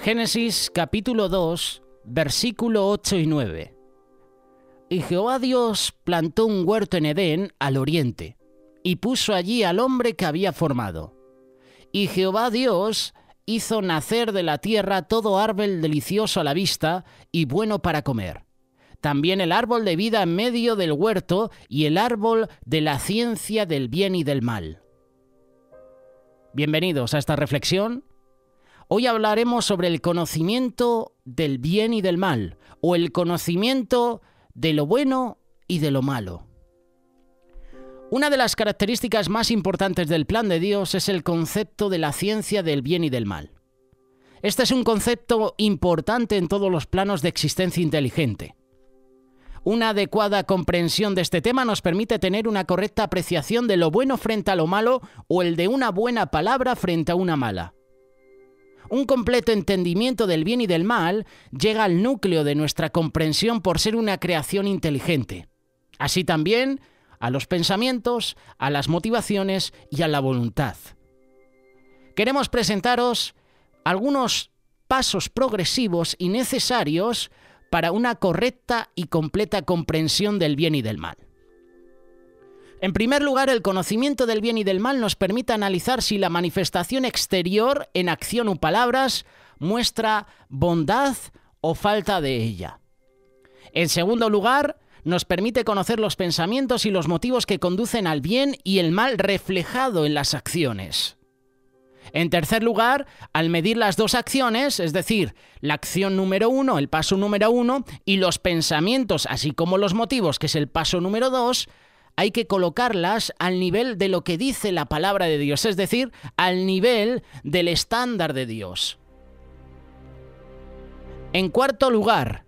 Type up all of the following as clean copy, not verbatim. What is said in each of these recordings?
Génesis capítulo 2, versículo 8 y 9. Y Jehová Dios plantó un huerto en Edén al oriente, y puso allí al hombre que había formado. Y Jehová Dios hizo nacer de la tierra todo árbol delicioso a la vista y bueno para comer. También el árbol de vida en medio del huerto y el árbol de la ciencia del bien y del mal. Bienvenidos a esta reflexión. Hoy hablaremos sobre el conocimiento del bien y del mal, o el conocimiento de lo bueno y de lo malo. Una de las características más importantes del plan de Dios es el concepto de la ciencia del bien y del mal. Este es un concepto importante en todos los planos de existencia inteligente. Una adecuada comprensión de este tema nos permite tener una correcta apreciación de lo bueno frente a lo malo o el de una buena palabra frente a una mala. Un completo entendimiento del bien y del mal llega al núcleo de nuestra comprensión por ser una creación inteligente. Así también a los pensamientos, a las motivaciones y a la voluntad. Queremos presentaros algunos pasos progresivos y necesarios para una correcta y completa comprensión del bien y del mal. En primer lugar, el conocimiento del bien y del mal nos permite analizar si la manifestación exterior en acción o palabras muestra bondad o falta de ella. En segundo lugar, nos permite conocer los pensamientos y los motivos que conducen al bien y el mal reflejado en las acciones. En tercer lugar, al medir las dos acciones, es decir, la acción número 1, el paso número 1, y los pensamientos, así como los motivos, que es el paso número 2, hay que colocarlas al nivel de lo que dice la palabra de Dios, es decir, al nivel del estándar de Dios. En cuarto lugar,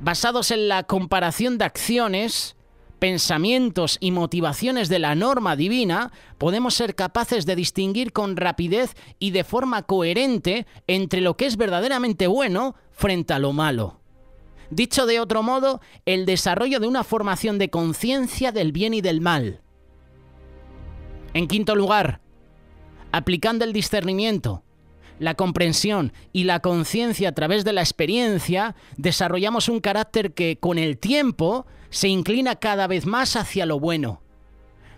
basados en la comparación de acciones, pensamientos y motivaciones de la norma divina, podemos ser capaces de distinguir con rapidez y de forma coherente entre lo que es verdaderamente bueno frente a lo malo. Dicho de otro modo, el desarrollo de una formación de conciencia del bien y del mal. En quinto lugar, aplicando el discernimiento, la comprensión y la conciencia a través de la experiencia, desarrollamos un carácter que, con el tiempo, se inclina cada vez más hacia lo bueno.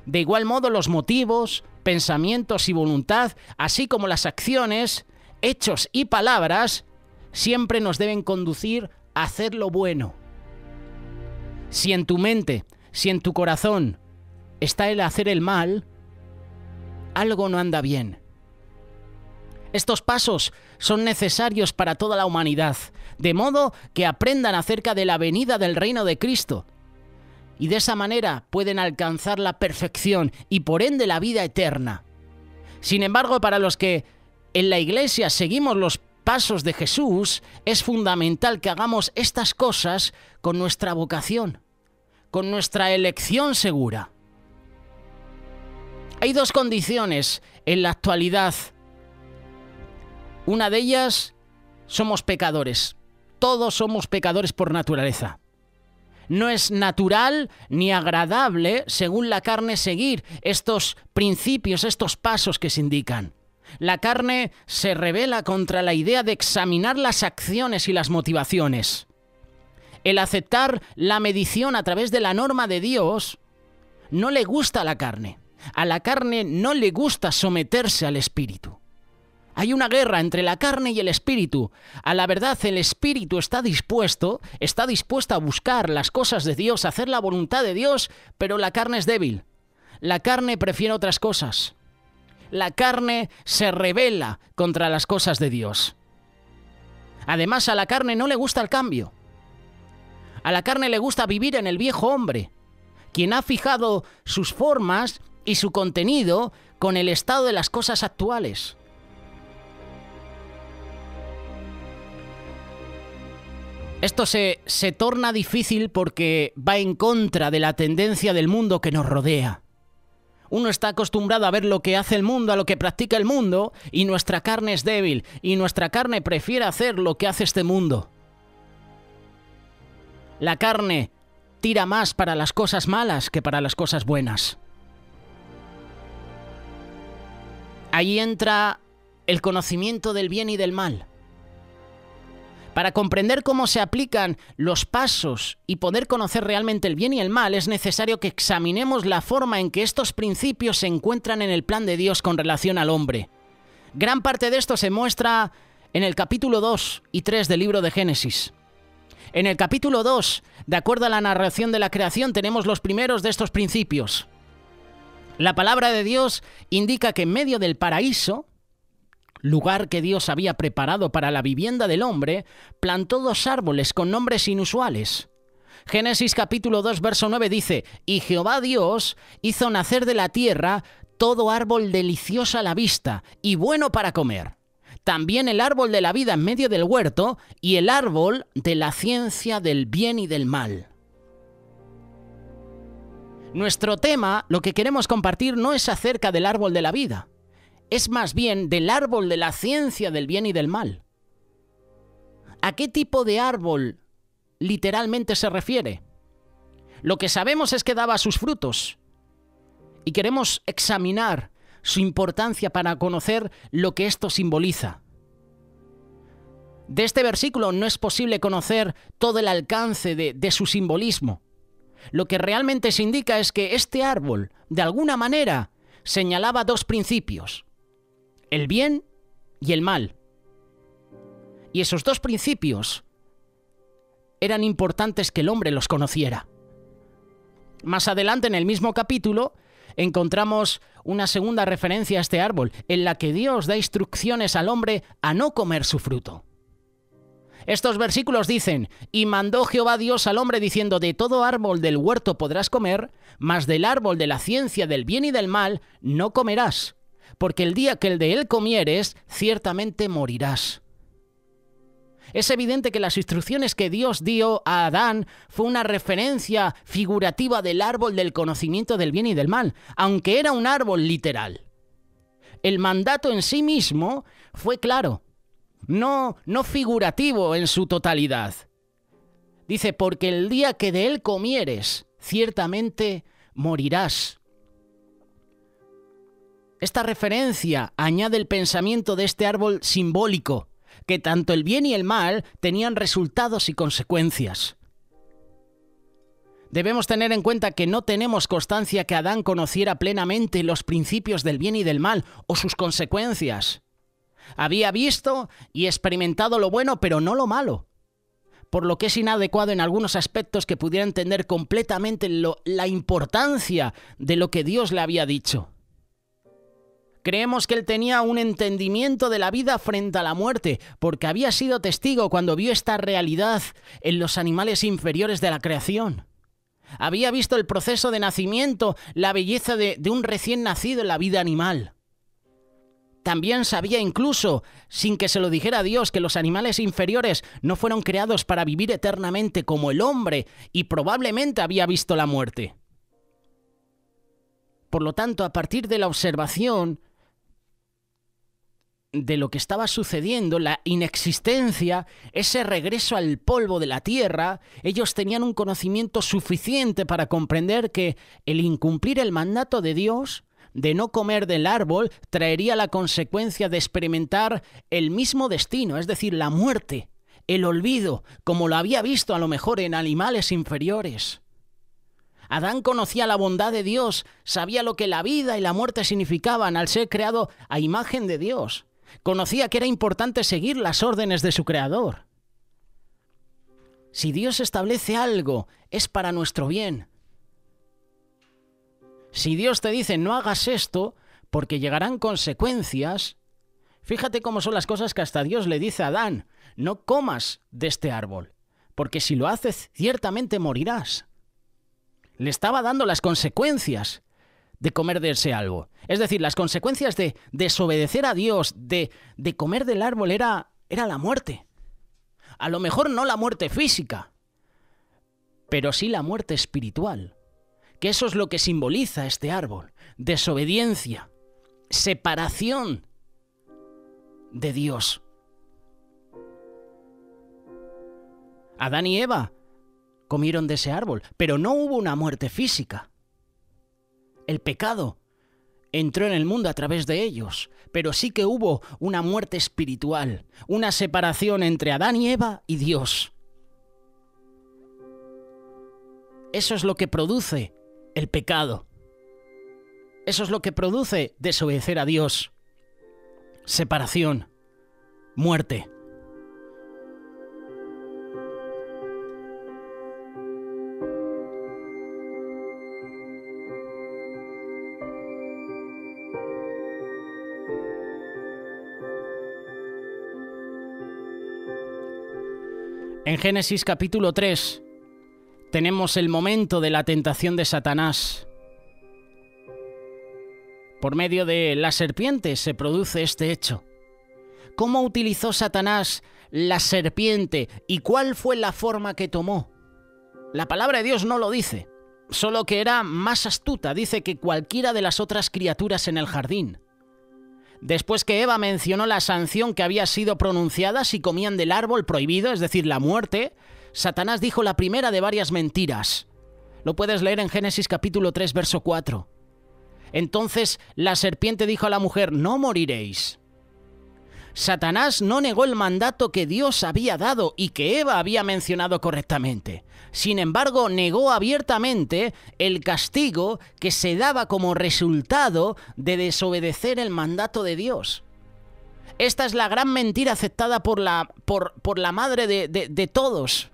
De igual modo, los motivos, pensamientos y voluntad, así como las acciones, hechos y palabras, siempre nos deben conducir a hacer lo bueno. Si en tu mente, si en tu corazón está el hacer el mal, algo no anda bien. Estos pasos son necesarios para toda la humanidad, de modo que aprendan acerca de la venida del reino de Cristo, y de esa manera pueden alcanzar la perfección y por ende la vida eterna. Sin embargo, para los que en la Iglesia seguimos los pasos de Jesús, es fundamental que hagamos estas cosas con nuestra vocación, con nuestra elección segura. Hay dos condiciones en la actualidad. Una de ellas, somos pecadores. Todos somos pecadores por naturaleza. No es natural ni agradable, según la carne, seguir estos principios, estos pasos que se indican. La carne se rebela contra la idea de examinar las acciones y las motivaciones. El aceptar la medición a través de la norma de Dios no le gusta a la carne. A la carne no le gusta someterse al espíritu. Hay una guerra entre la carne y el espíritu. A la verdad, el espíritu está dispuesto a buscar las cosas de Dios, a hacer la voluntad de Dios, pero la carne es débil. La carne prefiere otras cosas. La carne se rebela contra las cosas de Dios. Además, a la carne no le gusta el cambio. A la carne le gusta vivir en el viejo hombre, quien ha fijado sus formas y su contenido con el estado de las cosas actuales. Esto se torna difícil porque va en contra de la tendencia del mundo que nos rodea. Uno está acostumbrado a ver lo que hace el mundo, a lo que practica el mundo, y nuestra carne es débil, y nuestra carne prefiere hacer lo que hace este mundo. La carne tira más para las cosas malas que para las cosas buenas. Ahí entra el conocimiento del bien y del mal. Para comprender cómo se aplican los pasos y poder conocer realmente el bien y el mal, es necesario que examinemos la forma en que estos principios se encuentran en el plan de Dios con relación al hombre. Gran parte de esto se muestra en el capítulo 2 y 3 del libro de Génesis. En el capítulo 2, de acuerdo a la narración de la creación, tenemos los primeros de estos principios. La palabra de Dios indica que en medio del paraíso, lugar que Dios había preparado para la vivienda del hombre, plantó 2 árboles con nombres inusuales. Génesis capítulo 2, verso 9 dice: «Y Jehová Dios hizo nacer de la tierra todo árbol delicioso a la vista y bueno para comer. También el árbol de la vida en medio del huerto y el árbol de la ciencia del bien y del mal». Nuestro tema, lo que queremos compartir, no es acerca del árbol de la vida. Es más bien del árbol de la ciencia del bien y del mal. ¿A qué tipo de árbol literalmente se refiere? Lo que sabemos es que daba sus frutos. Y queremos examinar su importancia para conocer lo que esto simboliza. De este versículo no es posible conocer todo el alcance de su simbolismo. Lo que realmente se indica es que este árbol, de alguna manera, señalaba 2 principios: el bien y el mal. Y esos 2 principios eran importantes que el hombre los conociera. Más adelante, en el mismo capítulo, encontramos una segunda referencia a este árbol, en la que Dios da instrucciones al hombre a no comer su fruto. Estos versículos dicen: «Y mandó Jehová Dios al hombre diciendo, de todo árbol del huerto podrás comer, mas del árbol de la ciencia del bien y del mal no comerás, porque el día que el de él comieres, ciertamente morirás». Es evidente que las instrucciones que Dios dio a Adán fue una referencia figurativa del árbol del conocimiento del bien y del mal, aunque era un árbol literal. El mandato en sí mismo fue claro, no figurativo en su totalidad. Dice: «Porque el día que de él comieres, ciertamente morirás». Esta referencia añade el pensamiento de este árbol simbólico, que tanto el bien y el mal tenían resultados y consecuencias. Debemos tener en cuenta que no tenemos constancia que Adán conociera plenamente los principios del bien y del mal o sus consecuencias. Había visto y experimentado lo bueno, pero no lo malo, por lo que es inadecuado en algunos aspectos que pudiera entender completamente la importancia de lo que Dios le había dicho. Creemos que él tenía un entendimiento de la vida frente a la muerte, porque había sido testigo cuando vio esta realidad en los animales inferiores de la creación. Había visto el proceso de nacimiento, la belleza de un recién nacido en la vida animal. También sabía, incluso sin que se lo dijera Dios, que los animales inferiores no fueron creados para vivir eternamente como el hombre, y probablemente había visto la muerte. Por lo tanto, a partir de la observación de lo que estaba sucediendo, la inexistencia, ese regreso al polvo de la tierra, ellos tenían un conocimiento suficiente para comprender que el incumplir el mandato de Dios de no comer del árbol traería la consecuencia de experimentar el mismo destino, es decir, la muerte, el olvido, como lo había visto a lo mejor en animales inferiores. Adán conocía la bondad de Dios, sabía lo que la vida y la muerte significaban al ser creado a imagen de Dios. Conocía que era importante seguir las órdenes de su Creador. Si Dios establece algo, es para nuestro bien. Si Dios te dice no hagas esto, porque llegarán consecuencias, fíjate cómo son las cosas que hasta Dios le dice a Adán: no comas de este árbol, porque si lo haces, ciertamente morirás. Le estaba dando las consecuencias de comer de ese árbol. Es decir, las consecuencias de desobedecer a Dios, de comer del árbol, era la muerte. A lo mejor no la muerte física, pero sí la muerte espiritual. Que eso es lo que simboliza este árbol. Desobediencia, separación de Dios. Adán y Eva comieron de ese árbol, pero no hubo una muerte física. El pecado entró en el mundo a través de ellos, pero sí que hubo una muerte espiritual, una separación entre Adán y Eva y Dios. Eso es lo que produce el pecado. Eso es lo que produce desobedecer a Dios. Separación, muerte. En Génesis capítulo 3 tenemos el momento de la tentación de Satanás. Por medio de la serpiente se produce este hecho. ¿Cómo utilizó Satanás la serpiente y cuál fue la forma que tomó? La palabra de Dios no lo dice, solo que era más astuta, dice que cualquiera de las otras criaturas en el jardín. Después que Eva mencionó la sanción que había sido pronunciada si comían del árbol prohibido, es decir, la muerte, Satanás dijo la primera de varias mentiras. Lo puedes leer en Génesis capítulo 3, verso 4. Entonces la serpiente dijo a la mujer, no moriréis. Satanás no negó el mandato que Dios había dado y que Eva había mencionado correctamente. Sin embargo, negó abiertamente el castigo que se daba como resultado de desobedecer el mandato de Dios. Esta es la gran mentira aceptada por la madre de todos,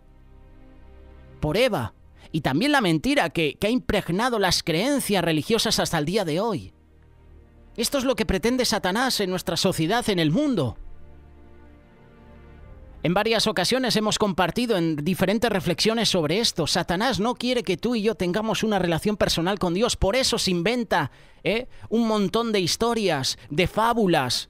por Eva. Y también la mentira que ha impregnado las creencias religiosas hasta el día de hoy. Esto es lo que pretende Satanás en nuestra sociedad, en el mundo. En varias ocasiones hemos compartido en diferentes reflexiones sobre esto. Satanás no quiere que tú y yo tengamos una relación personal con Dios. Por eso se inventa un montón de historias, de fábulas.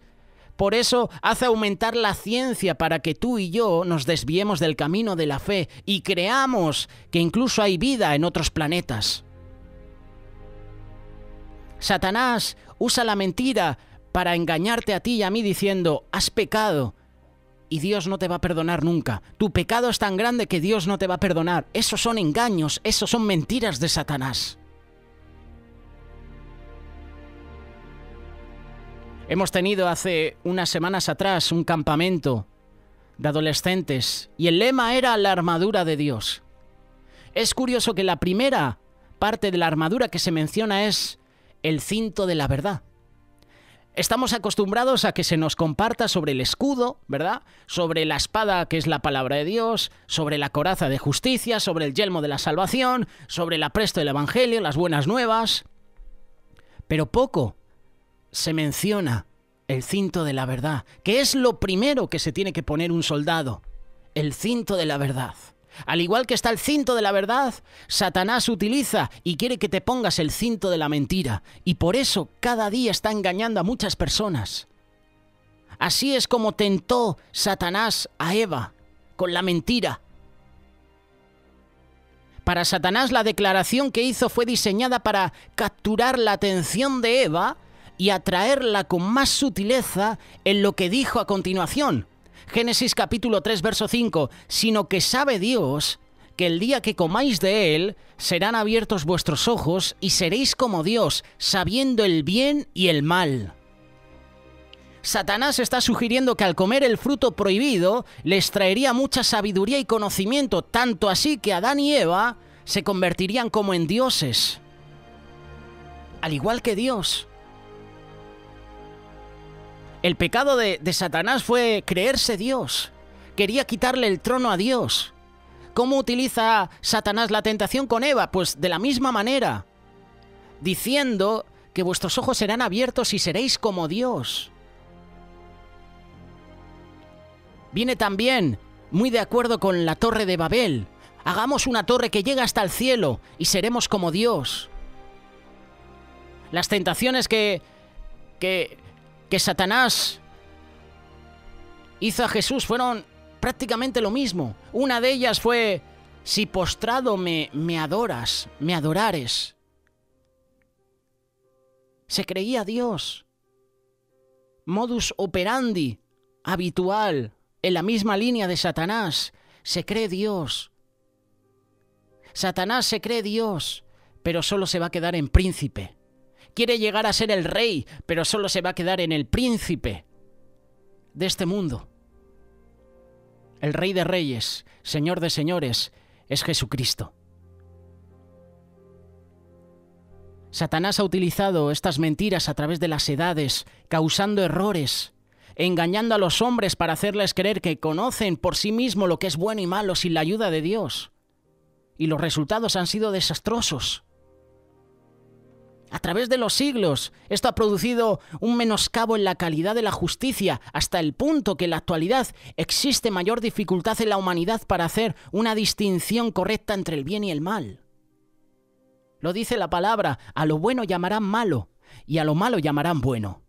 Por eso hace aumentar la ciencia para que tú y yo nos desviemos del camino de la fe y creamos que incluso hay vida en otros planetas. Satanás usa la mentira para engañarte a ti y a mí diciendo, has pecado y Dios no te va a perdonar nunca. Tu pecado es tan grande que Dios no te va a perdonar. Esos son engaños, esos son mentiras de Satanás. Hemos tenido hace unas semanas atrás un campamento de adolescentes y el lema era la armadura de Dios. Es curioso que la primera parte de la armadura que se menciona es el cinto de la verdad. Estamos acostumbrados a que se nos comparta sobre el escudo, ¿verdad? Sobre la espada que es la palabra de Dios, sobre la coraza de justicia, sobre el yelmo de la salvación, sobre el apresto del evangelio, las buenas nuevas. Pero poco se menciona el cinto de la verdad, que es lo primero que se tiene que poner un soldado, el cinto de la verdad. Al igual que está el cinto de la verdad, Satanás utiliza y quiere que te pongas el cinto de la mentira, y por eso cada día está engañando a muchas personas. Así es como tentó Satanás a Eva, con la mentira. Para Satanás la declaración que hizo fue diseñada para capturar la atención de Eva y atraerla con más sutileza en lo que dijo a continuación. Génesis capítulo 3, verso 5, sino que sabe Dios que el día que comáis de él, serán abiertos vuestros ojos y seréis como Dios, sabiendo el bien y el mal. Satanás está sugiriendo que al comer el fruto prohibido, les traería mucha sabiduría y conocimiento, tanto así que Adán y Eva se convertirían como en dioses, al igual que Dios. El pecado de Satanás fue creerse Dios. Quería quitarle el trono a Dios. ¿Cómo utiliza Satanás la tentación con Eva? Pues de la misma manera, diciendo que vuestros ojos serán abiertos y seréis como Dios. Viene también muy de acuerdo con la Torre de Babel. Hagamos una torre que llega hasta el cielo y seremos como Dios. Las tentaciones que Satanás hizo a Jesús fueron prácticamente lo mismo. Una de ellas fue, si postrado me adoras, me adorares. Se creía Dios. Modus operandi habitual en la misma línea de Satanás. Se cree Dios. Satanás se cree Dios, pero solo se va a quedar en príncipe. quiere llegar a ser el rey, pero solo se va a quedar en el príncipe de este mundo. El Rey de Reyes, Señor de Señores, es Jesucristo. Satanás ha utilizado estas mentiras a través de las edades, causando errores, engañando a los hombres para hacerles creer que conocen por sí mismos lo que es bueno y malo sin la ayuda de Dios. Y los resultados han sido desastrosos. A través de los siglos, esto ha producido un menoscabo en la calidad de la justicia, hasta el punto que en la actualidad existe mayor dificultad en la humanidad para hacer una distinción correcta entre el bien y el mal. Lo dice la palabra, a lo bueno llamarán malo, y a lo malo llamarán bueno.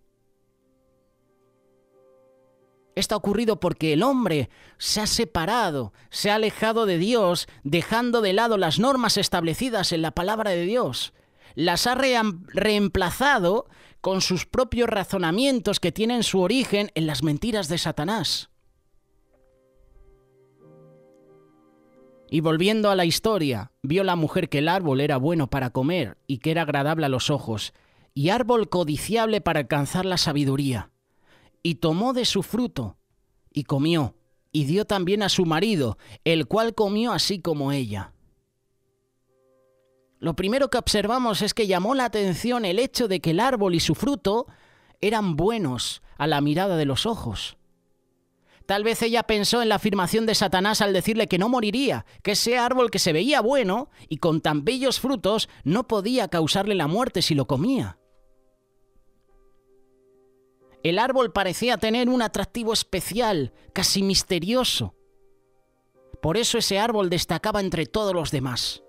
Esto ha ocurrido porque el hombre se ha separado, se ha alejado de Dios, dejando de lado las normas establecidas en la palabra de Dios. Las ha reemplazado con sus propios razonamientos que tienen su origen en las mentiras de Satanás. Y volviendo a la historia, vio la mujer que el árbol era bueno para comer y que era agradable a los ojos, y árbol codiciable para alcanzar la sabiduría. Y tomó de su fruto, y comió, y dio también a su marido, el cual comió así como ella. Lo primero que observamos es que llamó la atención el hecho de que el árbol y su fruto eran buenos a la mirada de los ojos. Tal vez ella pensó en la afirmación de Satanás al decirle que no moriría, que ese árbol que se veía bueno y con tan bellos frutos no podía causarle la muerte si lo comía. El árbol parecía tener un atractivo especial, casi misterioso. Por eso ese árbol destacaba entre todos los demás.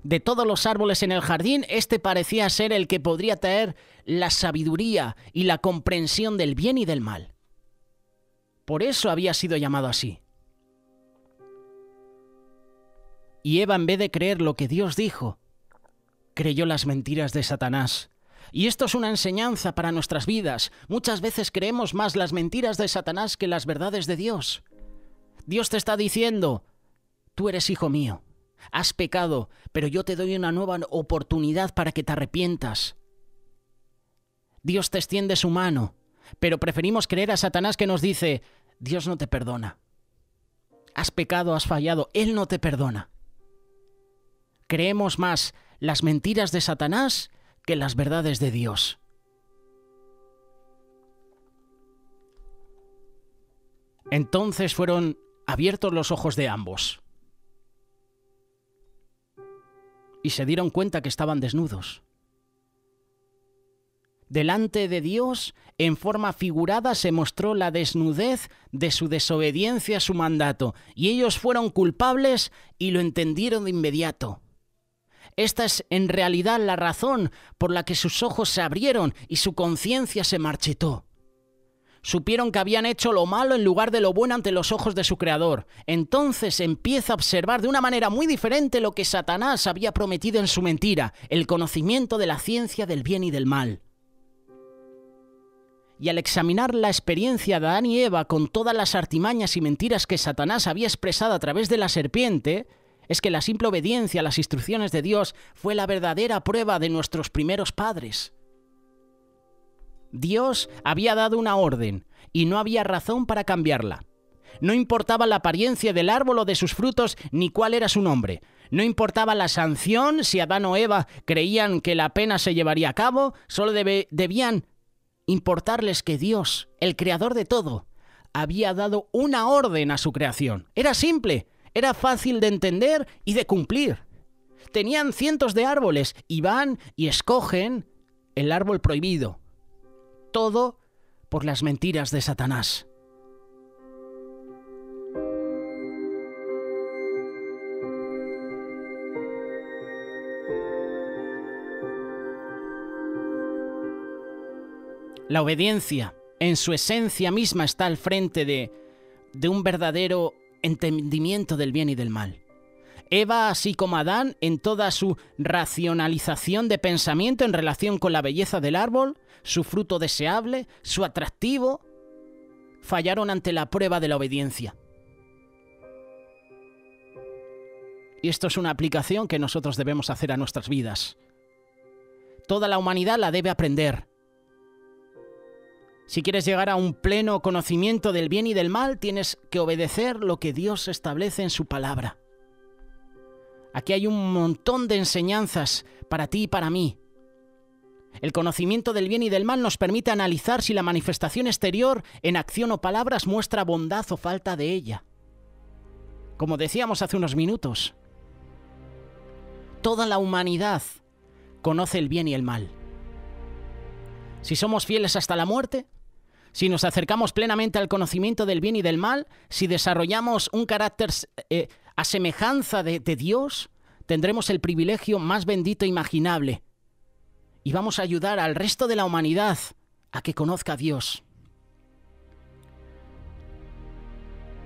De todos los árboles en el jardín, este parecía ser el que podría traer la sabiduría y la comprensión del bien y del mal. Por eso había sido llamado así. Y Eva, en vez de creer lo que Dios dijo, creyó las mentiras de Satanás. Y esto es una enseñanza para nuestras vidas. Muchas veces creemos más las mentiras de Satanás que las verdades de Dios. Dios te está diciendo, tú eres hijo mío. Has pecado, pero yo te doy una nueva oportunidad para que te arrepientas. Dios te extiende su mano, pero preferimos creer a Satanás que nos dice, Dios no te perdona. Has pecado, has fallado, Él no te perdona. Creemos más las mentiras de Satanás que las verdades de Dios. Entonces fueron abiertos los ojos de ambos. Y se dieron cuenta que estaban desnudos. Delante de Dios, en forma figurada, se mostró la desnudez de su desobediencia a su mandato, y ellos fueron culpables y lo entendieron de inmediato. Esta es en realidad la razón por la que sus ojos se abrieron y su conciencia se marchitó. Supieron que habían hecho lo malo en lugar de lo bueno ante los ojos de su Creador. Entonces empieza a observar de una manera muy diferente lo que Satanás había prometido en su mentira, el conocimiento de la ciencia del bien y del mal. Y al examinar la experiencia de Adán y Eva con todas las artimañas y mentiras que Satanás había expresado a través de la serpiente, es que la simple obediencia a las instrucciones de Dios fue la verdadera prueba de nuestros primeros padres. Dios había dado una orden y no había razón para cambiarla. No importaba la apariencia del árbol o de sus frutos ni cuál era su nombre. No importaba la sanción si Adán o Eva creían que la pena se llevaría a cabo, solo debían importarles que Dios, el creador de todo, había dado una orden a su creación. Era simple, era fácil de entender y de cumplir. Tenían cientos de árboles y van y escogen el árbol prohibido. Todo por las mentiras de Satanás. La obediencia, en su esencia misma, está al frente de un verdadero entendimiento del bien y del mal. Eva, así como Adán, en toda su racionalización de pensamiento en relación con la belleza del árbol, su fruto deseable, su atractivo, fallaron ante la prueba de la obediencia. Y esto es una aplicación que nosotros debemos hacer a nuestras vidas. Toda la humanidad la debe aprender. Si quieres llegar a un pleno conocimiento del bien y del mal, tienes que obedecer lo que Dios establece en su palabra. Aquí hay un montón de enseñanzas para ti y para mí. El conocimiento del bien y del mal nos permite analizar si la manifestación exterior en acción o palabras muestra bondad o falta de ella. Como decíamos hace unos minutos, toda la humanidad conoce el bien y el mal. Si somos fieles hasta la muerte, si nos acercamos plenamente al conocimiento del bien y del mal, si desarrollamos un carácter a semejanza de Dios, tendremos el privilegio más bendito imaginable y vamos a ayudar al resto de la humanidad a que conozca a Dios.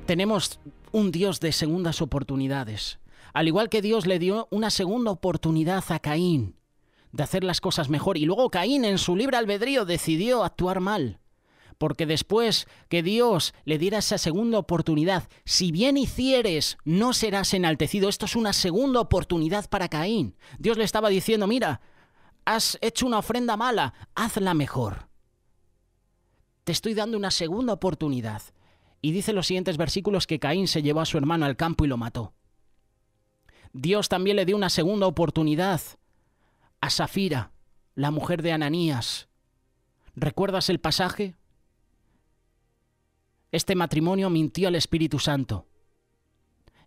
Tenemos un Dios de segundas oportunidades. Al igual que Dios le dio una segunda oportunidad a Caín de hacer las cosas mejor, y luego Caín en su libre albedrío decidió actuar mal. Porque después que Dios le diera esa segunda oportunidad, si bien hicieres, no serás enaltecido. Esto es una segunda oportunidad para Caín. Dios le estaba diciendo, mira, has hecho una ofrenda mala, hazla mejor. Te estoy dando una segunda oportunidad. Y dice los siguientes versículos que Caín se llevó a su hermano al campo y lo mató. Dios también le dio una segunda oportunidad a Safira, la mujer de Ananías. ¿Recuerdas el pasaje? Este matrimonio mintió al Espíritu Santo.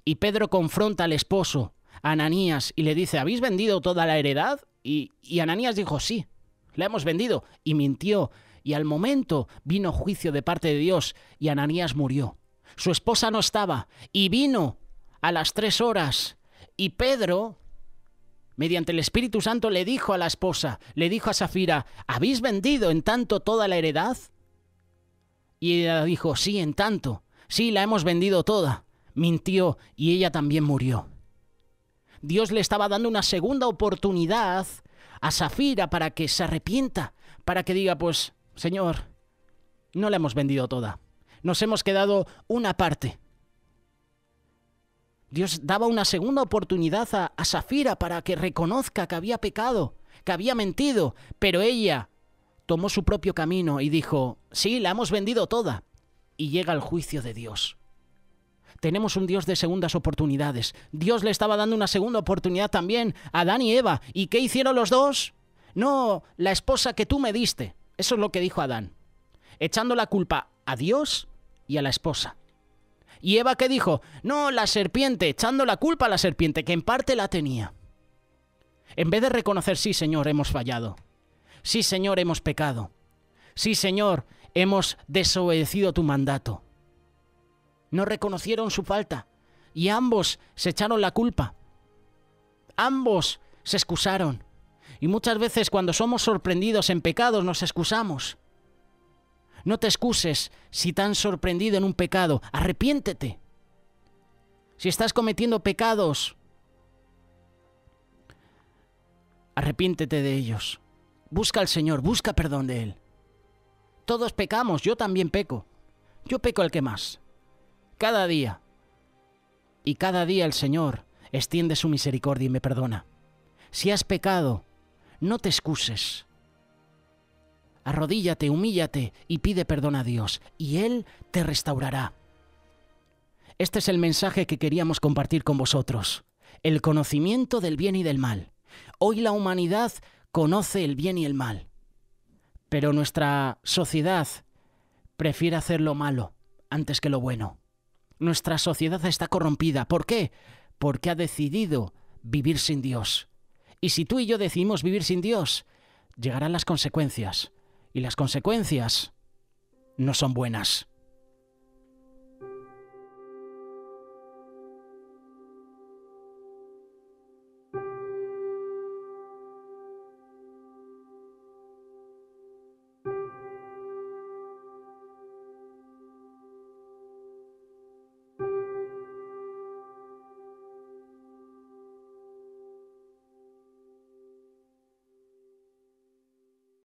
Y Pedro confronta al esposo, a Ananías, y le dice, ¿habéis vendido toda la heredad? Y Ananías dijo, sí, la hemos vendido. Y mintió. Y al momento vino juicio de parte de Dios y Ananías murió. Su esposa no estaba y vino a las 3 horas. Y Pedro, mediante el Espíritu Santo, le dijo a la esposa, le dijo a Safira, ¿habéis vendido en tanto toda la heredad? Y ella dijo, sí, en tanto. Sí, la hemos vendido toda. Mintió y ella también murió. Dios le estaba dando una segunda oportunidad a Safira para que se arrepienta, para que diga, pues, Señor, no la hemos vendido toda. Nos hemos quedado una parte. Dios daba una segunda oportunidad a Safira para que reconozca que había pecado, que había mentido, pero ella tomó su propio camino y dijo, sí, la hemos vendido toda. Y llega el juicio de Dios. Tenemos un Dios de segundas oportunidades. Dios le estaba dando una segunda oportunidad también a Adán y Eva. ¿Y qué hicieron los dos? No, la esposa que tú me diste. Eso es lo que dijo Adán, echando la culpa a Dios y a la esposa. ¿Y Eva qué dijo? No, la serpiente, echando la culpa a la serpiente, que en parte la tenía. En vez de reconocer, sí, Señor, hemos fallado. Sí, Señor, hemos pecado. Sí, Señor, hemos desobedecido tu mandato. No reconocieron su falta y ambos se echaron la culpa. Ambos se excusaron. Y muchas veces cuando somos sorprendidos en pecados nos excusamos. No te excuses si te han sorprendido en un pecado. Arrepiéntete. Si estás cometiendo pecados, arrepiéntete de ellos. Busca al Señor, busca perdón de Él. Todos pecamos, yo también peco. Yo peco el que más. Cada día. Y cada día el Señor extiende su misericordia y me perdona. Si has pecado, no te excuses. Arrodíllate, humíllate y pide perdón a Dios, y Él te restaurará. Este es el mensaje que queríamos compartir con vosotros. El conocimiento del bien y del mal. Hoy la humanidad conoce el bien y el mal, pero nuestra sociedad prefiere hacer lo malo antes que lo bueno. Nuestra sociedad está corrompida. ¿Por qué? Porque ha decidido vivir sin Dios. Y si tú y yo decidimos vivir sin Dios, llegarán las consecuencias. Y las consecuencias no son buenas.